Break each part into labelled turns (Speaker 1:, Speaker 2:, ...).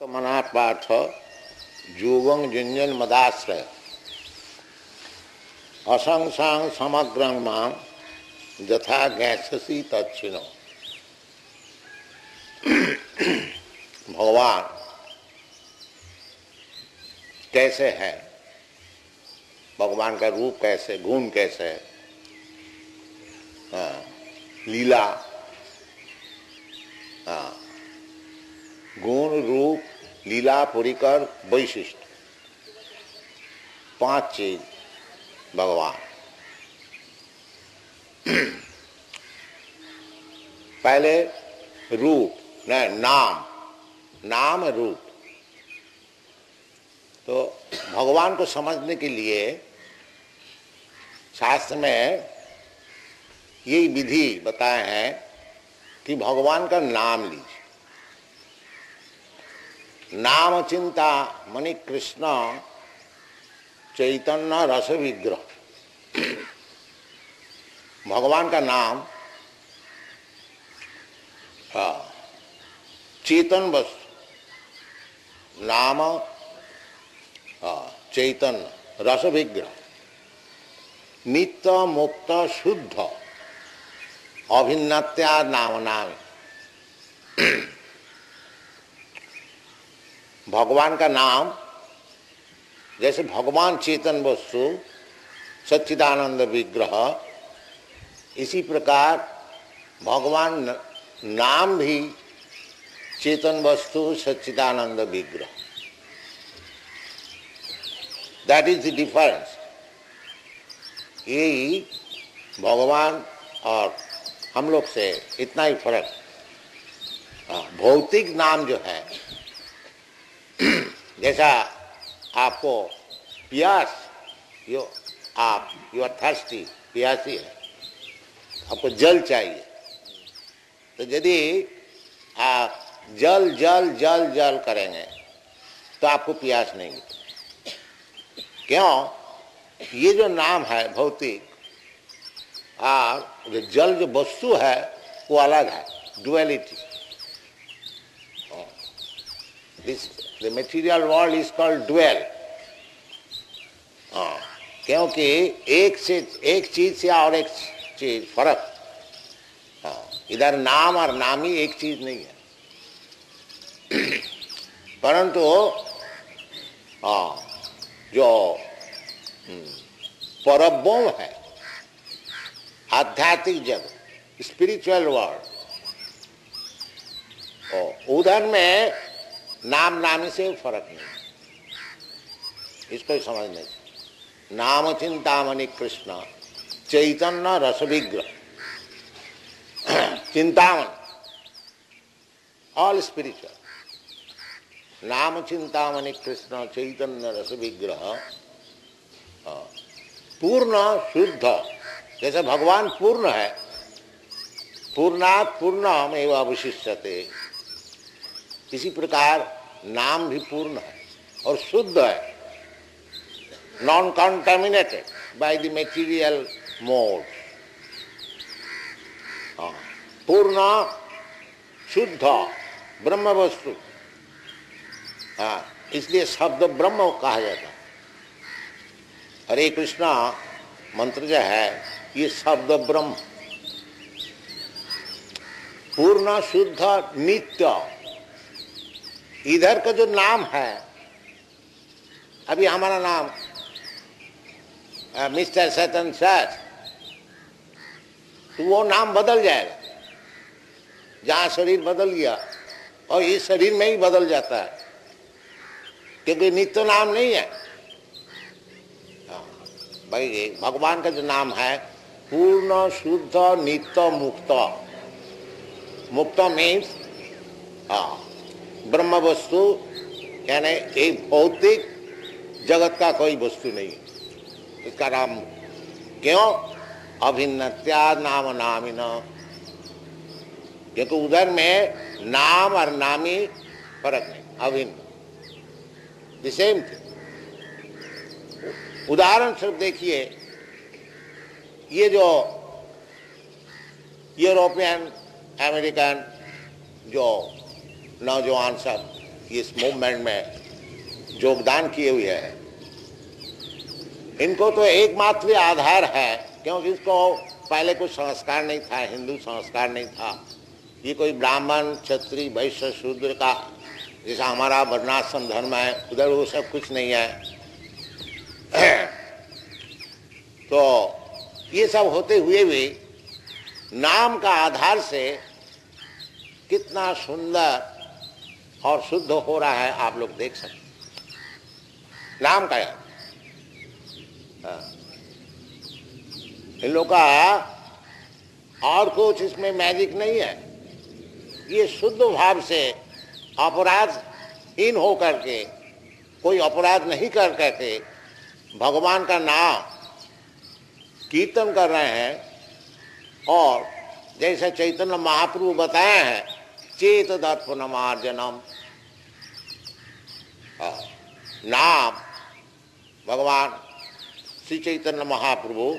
Speaker 1: तो मना पाठ जोगं जुंजन मदाश्रय असंसांग समग्रं मां यथा गैससी तच्छिनो। भगवान कैसे है, भगवान का रूप कैसे, गुण कैसे है, लीला, गुण रूप लीला परिकर वैशिष्ट, 5 चीज भगवान। पहले रूप न नाम, नाम रूप। तो भगवान को समझने के लिए शास्त्र में यही विधि बताए हैं कि भगवान का नाम लीजिए। नाम चिंता मणि कृष्ण चैतन्य रस विग्रह। भगवान का नाम चेतन वस्तु, नाम चैतन्य रस विग्रह, नित्य मुक्त शुद्ध अभिन्नत्या नाम नाम। भगवान का नाम जैसे भगवान चेतन वस्तु सच्चिदानंद विग्रह, इसी प्रकार भगवान नाम भी चेतन वस्तु सच्चिदानंद विग्रह। That is the difference. यही भगवान और हम लोग से इतना ही फर्क। भौतिक नाम जो है, जैसा आपको प्यास, यू आर थर्स्टी, प्यासी है, आपको जल चाहिए, तो यदि आप जल जल जल जल करेंगे तो आपको प्यास नहीं मिलेगी। क्यों? ये जो नाम है भौतिक और जल जो वस्तु है वो अलग है, duality. The material world is called dual। क्योंकि एक चीज से और एक चीज फर्क। इधर नाम और नामी एक चीज नहीं है, परंतु जो परब्रह्म है, आध्यात्मिक जगत, स्पिरिचुअल वर्ल्ड, उधर में नाम नामी से फर्क नहीं। इसको समझने नाम चिंतामणि कृष्ण चैतन्य रस विग्रह। चिंतामणि ऑल स्पिरिचुअल, नाम चिंतामणि कृष्ण चैतन्य रस विग्रह, पूर्ण शुद्ध। जैसे भगवान पूर्ण है, पूर्णात् पूर्णमेव अवशिष्यते, इसी प्रकार नाम भी पूर्ण है और शुद्ध है, non contaminated by the material mode. पूर्ण शुद्ध ब्रह्म वस्तु, इसलिए शब्द ब्रह्म कहा जाता है। हरे कृष्णा मंत्र जो है ये शब्द ब्रह्म, पूर्ण शुद्ध नित्य। इधर का जो नाम है, अभी हमारा नाम मिस्टर सतन सर, तो वो नाम बदल जाएगा। जहाँ शरीर बदल गया और इस शरीर में ही बदल जाता है, क्योंकि नित्य नाम नहीं है। भाई भगवान का जो नाम है पूर्ण शुद्ध नित्य मुक्त। मुक्त मीन्स ब्रह्म वस्तु, यानी एक भौतिक जगत का कोई वस्तु नहीं, इसका नाम। क्यों? अभिन्नत्या नाम नामिन, क्योंकि उधर में नाम और नामी फर्क नहीं, अभिन्न, द सेम थिंग। उदाहरण स्वरूप देखिए, ये जो यूरोपियन अमेरिकन जो नौजवान सब इस मूवमेंट में योगदान किए हुए हैं, इनको तो एकमात्र आधार है, क्योंकि इसको पहले कुछ संस्कार नहीं था, हिंदू संस्कार नहीं था। ये कोई ब्राह्मण, क्षत्रिय, वैश्य, शूद्र का जैसा हमारा वर्णाश्रम धर्म है, उधर वो सब कुछ नहीं है। तो ये सब होते हुए भी नाम का आधार से कितना सुंदर और शुद्ध हो रहा है, आप लोग देख सकते। नाम का याद, इन लोग का और कुछ इसमें मैजिक नहीं है। ये शुद्ध भाव से अपराधहीन हो करके, कोई अपराध नहीं कर करके भगवान का नाम कीर्तन कर रहे हैं। और जैसे चैतन्य महाप्रभु बताए हैं, चेत दर्पणमार्जनम, नाम भगवान श्री चैतन्य महाप्रभु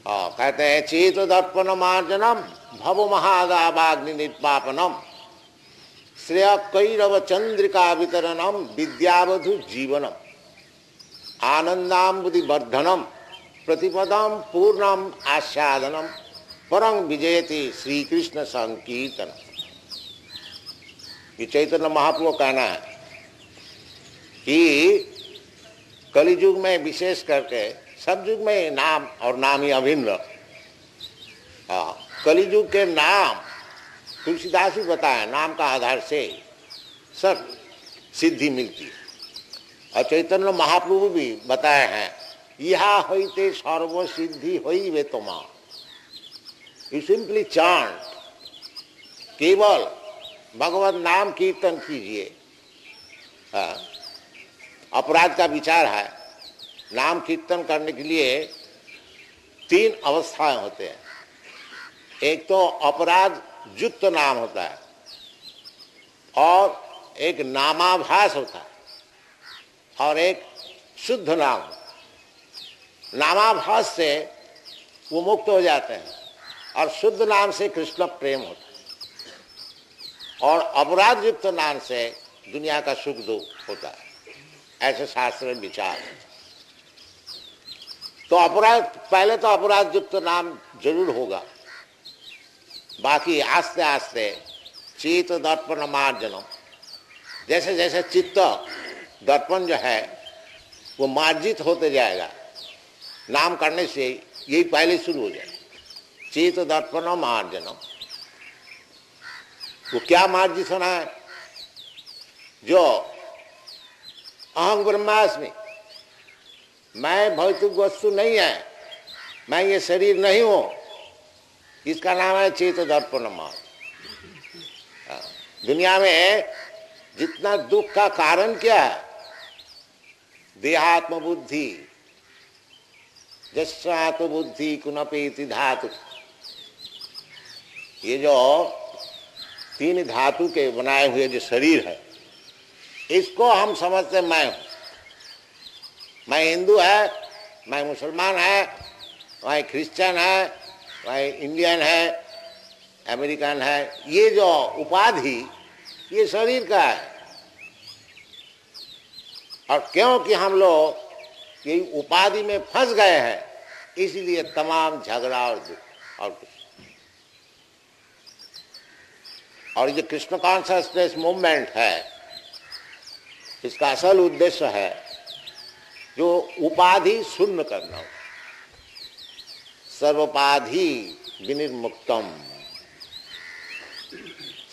Speaker 1: कहते हैं, चेत दर्पणमार्जनम भव महादावाग्नि निर्वापनम श्रेय कैरव चंद्रिका वितरणम विद्यावधु जीवनम आनंदाम्बुधि वर्धनम प्रतिपदम पूर्णम आस्वादनम परम विजयति श्री कृष्ण संकीर्तन। ये चैतन्य महाप्रभु कहना है कि कलियुग में विशेष करके, सब युग में नाम और नाम ही अभिन्न, कलियुग के नाम तुलसीदास भी बताया, नाम का आधार से सब सिद्धि मिलती है। और चैतन्य महाप्रभु भी बताए हैं, यह होते सर्व सिद्धि होई वे तुमा। यू सिंपली चांट, केवल भगवत नाम कीर्तन कीजिए। अपराध का विचार है, नाम कीर्तन करने के लिए 3 अवस्थाएं होते हैं। एक तो अपराध युक्त नाम होता है, और एक नामाभास होता है, और एक शुद्ध नाम होता है। नामाभास से वो मुक्त हो जाते हैं, और शुद्ध नाम से कृष्ण प्रेम होता है, और अपराध युक्त नाम से दुनिया का सुख दुख होता है। ऐसे शास्त्र में विचार है। तो अपराध, पहले तो अपराध युक्त नाम जरूर होगा, बाकी आस्ते आस्ते चित्त दर्पण मार्जनम, जैसे जैसे चित्त दर्पण जो है वो मार्जित होते जाएगा, नाम करने से यही पहले शुरू हो जाएगा। चित्त दर्पण मार्जनम, वो क्या मार्जित होना है? जो अहं ब्रह्मास्मि, मैं भौतिक वस्तु नहीं है, मैं ये शरीर नहीं हूं, इसका नाम है चेत दर्पण मार्ग। दुनिया में जितना दुख का कारण क्या है? देहात्म बुद्धि, जस्वात्म बुद्धि कुनपेति धातु। ये जो 3 धातु के बनाए हुए जो शरीर है, इसको हम समझते मैं हूं, मैं हिंदू है, मैं मुसलमान है, मैं क्रिश्चियन है, मैं इंडियन है, अमेरिकन है। ये जो उपाधि ये शरीर का है। और क्योंकि हम लोग यही उपाधि में फंस गए हैं, इसलिए तमाम झगड़ा और दुख और कुछ। और ये कृष्ण कॉन्शसनेस मूवमेंट है, इसका असल उद्देश्य है जो उपाधि शून्य करना, सर्वोपाधि विनिर्मुक्तम,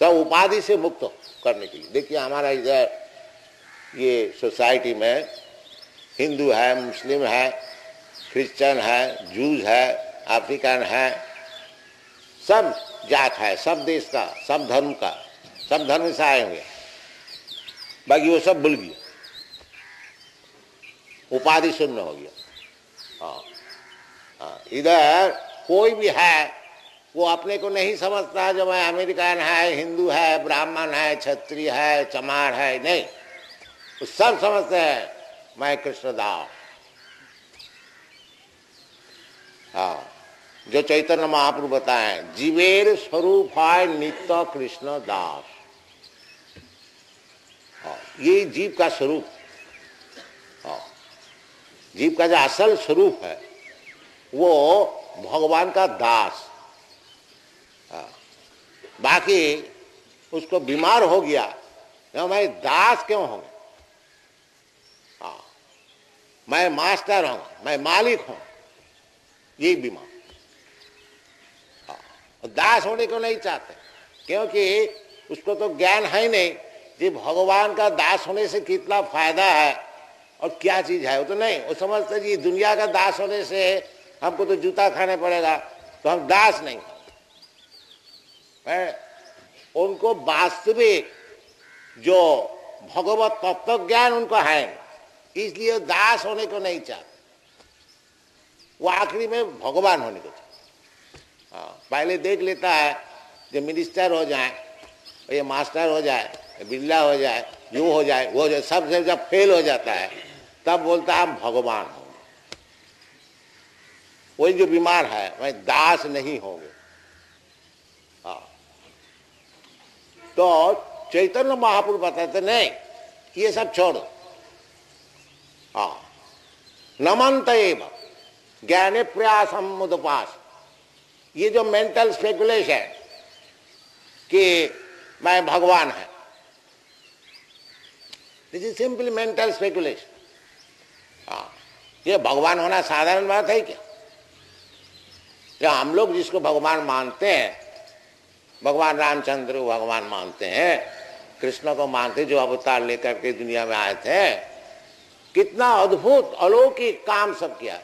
Speaker 1: सब उपाधि से मुक्त करने के लिए। देखिए हमारा इधर ये सोसाइटी में हिंदू है, मुस्लिम है, क्रिश्चियन है, जूज है, अफ्रीकन है, सब जात है, सब देश का, सब धर्म का, सब धर्म से आए हुए, बाकी वो सब भूल गया, उपाधि शून्य हो गया। इधर कोई भी है वो अपने को नहीं समझता जो मैं अमेरिकन है, हिंदू है, ब्राह्मण है, क्षत्रिय है, चमार है, नहीं, वो सब समझते हैं मैं कृष्णदास। जो चैतन्य महाप्रभु बताए, जीवेर स्वरूप है नित्य कृष्ण दास। ये जीव का स्वरूप। जीव का जो असल स्वरूप है वो भगवान का दास। बाकी उसको बीमार हो गया तो मैं दास क्यों हूं, मैं मास्टर हूं, मैं मालिक हूं, ये बीमार। दास होने को नहीं चाहते क्योंकि उसको तो ज्ञान है ही नहीं कि भगवान का दास होने से कितना फायदा है और क्या चीज है। वो तो नहीं, वो समझते जी दुनिया का दास होने से हमको तो जूता खाने पड़ेगा, तो हम दास नहीं है। उनको वास्तविक जो भगवत तत्व ज्ञान उनको है, इसलिए दास होने को नहीं चाहते, वो आखिरी में भगवान होने को चाहते। पहले देख लेता है जो मिनिस्टर हो जाए, ये मास्टर हो जाए, बिल्ला हो जाए, यूं हो जाए, वो हो जाए, सब जब फेल हो जाता है तब बोलता है हम भगवान होंगे। वही जो बीमार है वह दास नहीं होंगे। तो चैतन्य महाप्रभु बताते नहीं, ये सब छोड़ो। नमंत एव ज्ञाने प्रयासम मुदपास, ये जो मेंटल स्पेकुलेशन कि मैं भगवान है, this is simply mental speculation. ये भगवान होना साधारण बात है क्या? या हम लोग जिसको भगवान मानते हैं, भगवान रामचंद्र को भगवान मानते हैं, कृष्ण को मानते, जो अवतार लेकर के दुनिया में आए थे, कितना अद्भुत अलौकिक काम सब किया।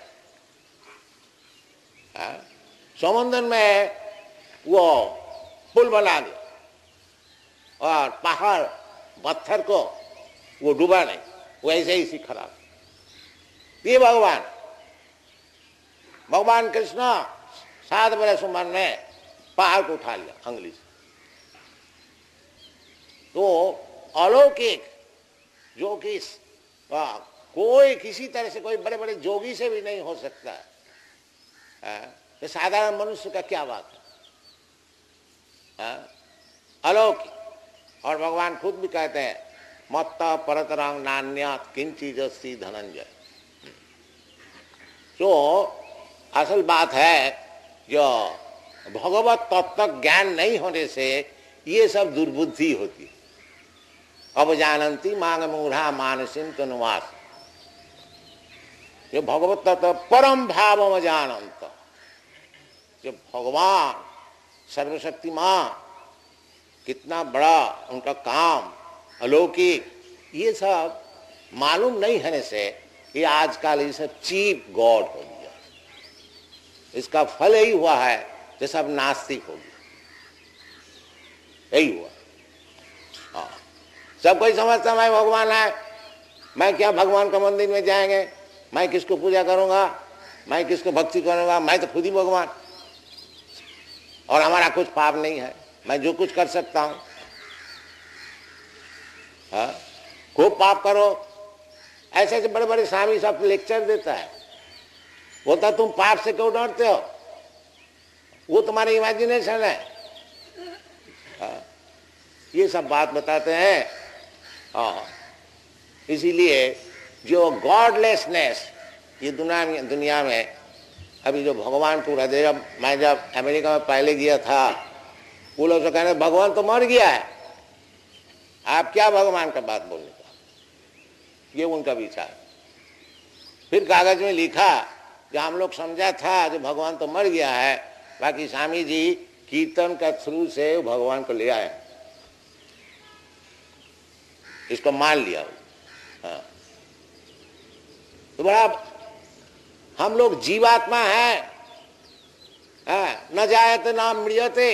Speaker 1: समुद्र में वो पुल बना दिया और पहाड़ पत्थर को वो डूबा नहीं, वो ऐसे ही खड़ा। ये भगवान कृष्ण 7 बरस उम्र में पहाड़ को उठा लिया अंगुली से। तो अलौकिक जो कि कोई किसी तरह से, कोई बड़े बड़े जोगी से भी नहीं हो सकता है, तो साधारण मनुष्य का क्या बात है, अलौकिक। और भगवान खुद भी कहते हैं मत्ता परतरंग नान्यात् किंचिदस्ति धनंजय। तो असल बात है जो भगवत तत्व ज्ञान नहीं होने से ये सब दुर्बुद्धि होती। अब जानती मांग मूढ़ा मानसिम तनुवास, जो भगवत तत्व परम भाव जानंत, जो भगवान सर्वशक्तिमान, कितना बड़ा उनका काम अलौकिक, ये सब मालूम नहीं होने से ये आजकल ये सब चीप गॉड हो गया। इसका फल यही हुआ है कि सब नास्तिक हो गया, यही हुआ। सब कोई समझता मैं भगवान है, मैं क्या भगवान का मंदिर में जाएंगे, मैं किसको पूजा करूंगा, मैं किसको भक्ति करूंगा, मैं तो खुद ही भगवान, और हमारा कुछ पाप नहीं है, मैं जो कुछ कर सकता हूं। खूब पाप करो, ऐसे ऐसे बड़े बड़े स्वामी सब लेक्चर देता है, बोलता तुम पाप से क्यों डरते हो, वो तुम्हारी इमेजिनेशन है। ये सब बात बताते हैं। इसीलिए जो गॉडलेसनेस ये दुनिया में अभी जो भगवान को हृदय, मैं जब अमेरिका में पहले गया था, वो लोग तो कहने भगवान तो मर गया है, आप क्या भगवान का बात बोलने का, ये उनका विचार। फिर कागज में लिखा कि हम लोग समझा था जो भगवान तो मर गया है, बाकी स्वामी जी कीर्तन का थ्रू से भगवान को ले आए, इसको मान लिया। तो बड़ा हम लोग जीवात्मा है, न जायते न मृत्यते।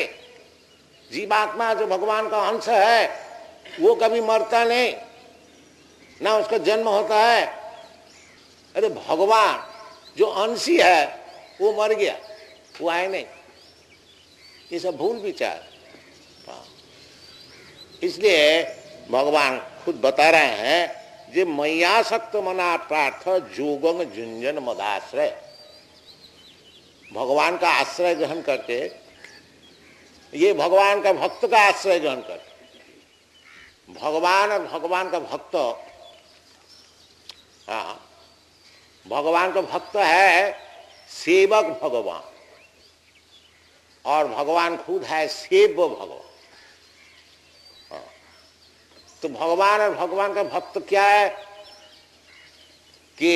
Speaker 1: जीवात्मा जो भगवान का अंश है वो कभी मरता नहीं, ना उसका जन्म होता है। अरे भगवान जो अंशी है वो मर गया, वो आए नहीं, ये सब भूल विचार। इसलिए भगवान खुद बता रहे हैं जे मैयासक्त मना प्रार्थ जोगंग झुंझन मदाश्रय। भगवान का आश्रय ग्रहण करके, ये भगवान का भक्त का आश्रय ग्रहण करके, भगवान और भगवान का भक्त, हाँ, भगवान का भक्त है सेवक भगवान, और भगवान खुद है सेव्य भगवान। हाँ। तो भगवान और भगवान का भक्त क्या है कि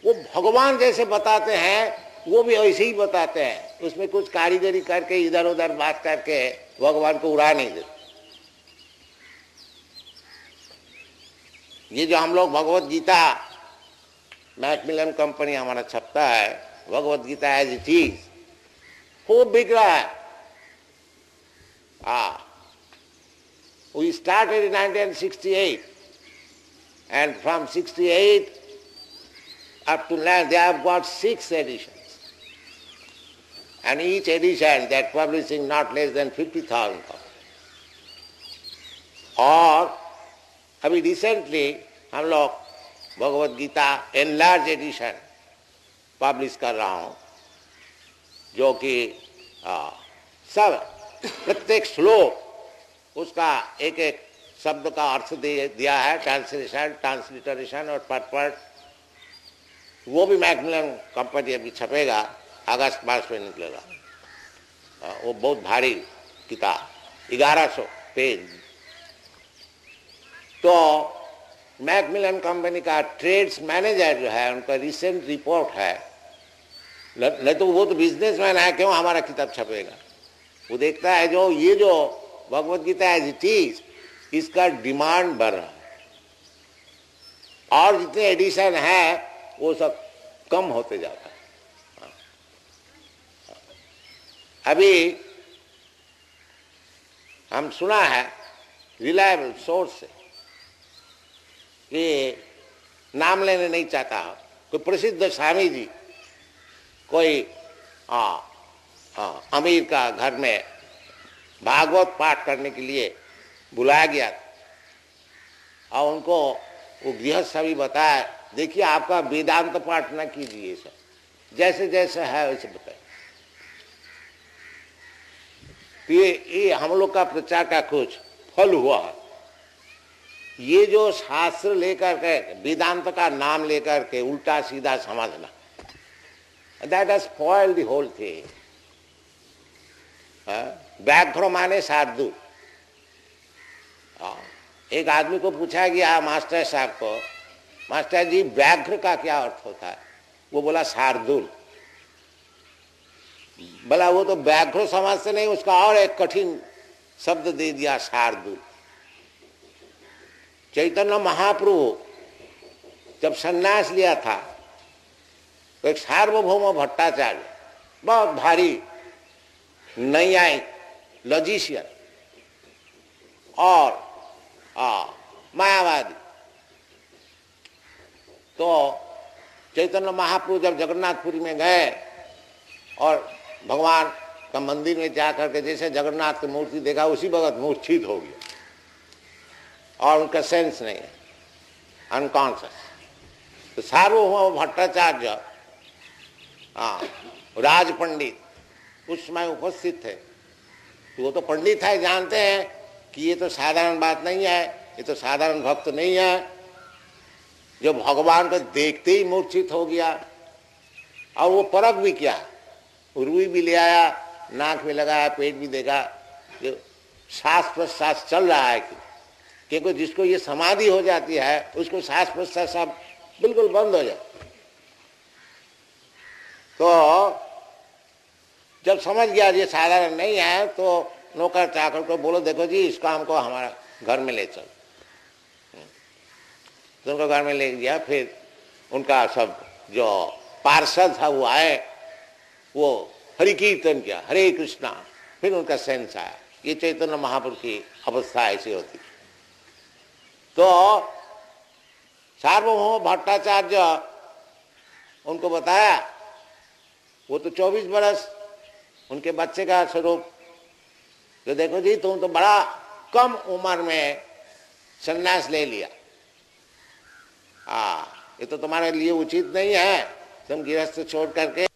Speaker 1: वो भगवान जैसे बताते हैं वो भी वैसे ही बताते हैं, उसमें कुछ कारीगरी करके इधर उधर बात करके भगवान को उड़ा नहीं देते। ये जो हम लोग भगवत गीता, मैकमिलन कंपनी हमारा छपता है, Bhagavad Gita as it is, खूब बिक रहा है। We started in 1968 and from 68 up to now they have got 6 editions. And each edition they are publishing not less than 50,000 copies. और अभी रिसेंटली हम लोग Bhagavad Gita enlarge addition publish कर रहा हूँ, जो कि सब प्रत्येक श्लोक उसका एक एक शब्द का अर्थ दिया है, ट्रांसलेशन, ट्रांसलिटरेशन और पर्पट। वो भी मैकमिलन कंपनी अभी छपेगा, अगस्त मास में निकलेगा। वो बहुत भारी किताब, 1100 पेज। तो मैकमिलन कंपनी का ट्रेड्स मैनेजर जो है, उनका रिसेंट रिपोर्ट है, नहीं तो वो तो बिजनेसमैन है, क्यों हमारा किताब छपेगा। वो देखता है जो ये जो Bhagavad Gita as it is, इसका डिमांड बढ़ रहा है और जितने एडिशन है वो सब कम होते जाता है। अभी हम सुना है रिलायबल सोर्स से कि नाम लेने नहीं चाहता, कोई प्रसिद्ध स्वामी जी कोई अमीर का घर में भागवत पाठ करने के लिए बुलाया गया और उनको वो गृहस्थ सभी बताया, देखिए आपका वेदांत पाठ न कीजिए, सब जैसे जैसे है वैसे बताइए। तो ये हम लोग का प्रचार का कुछ फल हुआ है। ये जो शास्त्र लेकर के वेदांत का नाम लेकर के उल्टा सीधा समझना, that has spoiled the whole thing. व्याघ्र माने शार्दूल। एक आदमी को पूछा गया मास्टर साहब को, मास्टर जी व्याघ्र का क्या अर्थ होता है? वो बोला शार्दूल। बोला वो तो व्याघ्र समझते नहीं, उसका और एक कठिन शब्द दे दिया शार्दूल। चैतन्य महाप्रभु जब सन्यास लिया था तो एक सार्वभौम भट्टाचार्य, बहुत भारी नैयायिक, लॉजिशियन और मायावादी, तो चैतन्य महाप्रभु जब जगन्नाथपुरी में गए और भगवान का मंदिर में जाकर के जैसे जगन्नाथ की मूर्ति देखा, उसी वक्त मूर्छित हो गया और उनका सेंस नहीं है, अनकॉन्शियस। तो सार्वभौम भट्टाचार्य राज पंडित उस समय उपस्थित थे। तो वो तो पंडित है, जानते हैं कि ये तो साधारण बात नहीं है, ये तो साधारण भक्त नहीं है जो भगवान को देखते ही मूर्छित हो गया। और वो परख भी किया, रुई भी ले आया, नाक में लगाया, पेट भी देखा, जो सांस प्रश्वास चल रहा है क्योंकि जिसको ये समाधि हो जाती है उसको सांस प्रश्वास सब बिल्कुल बंद हो जाता। तो जब समझ गया ये साधारण नहीं है तो नौकर चाकर को बोलो, देखो जी इसको हमको हमारा घर में ले चल। तो उनको घर में ले गया। फिर उनका सब जो पार्षद था वो आए, वो हरि कीर्तन किया, हरे कृष्णा। फिर उनका सेंस आया, ये चैतन्य महाप्रभु की अवस्था ऐसी होती। तो सार्वभौम भट्टाचार्य उनको बताया, वो तो 24 बरस उनके बच्चे का स्वरूप, तो देखो जी तुम तो बड़ा कम उम्र में संन्यास ले लिया, ये तो तुम्हारे लिए उचित नहीं है, तुम गृहस्थ छोड़ करके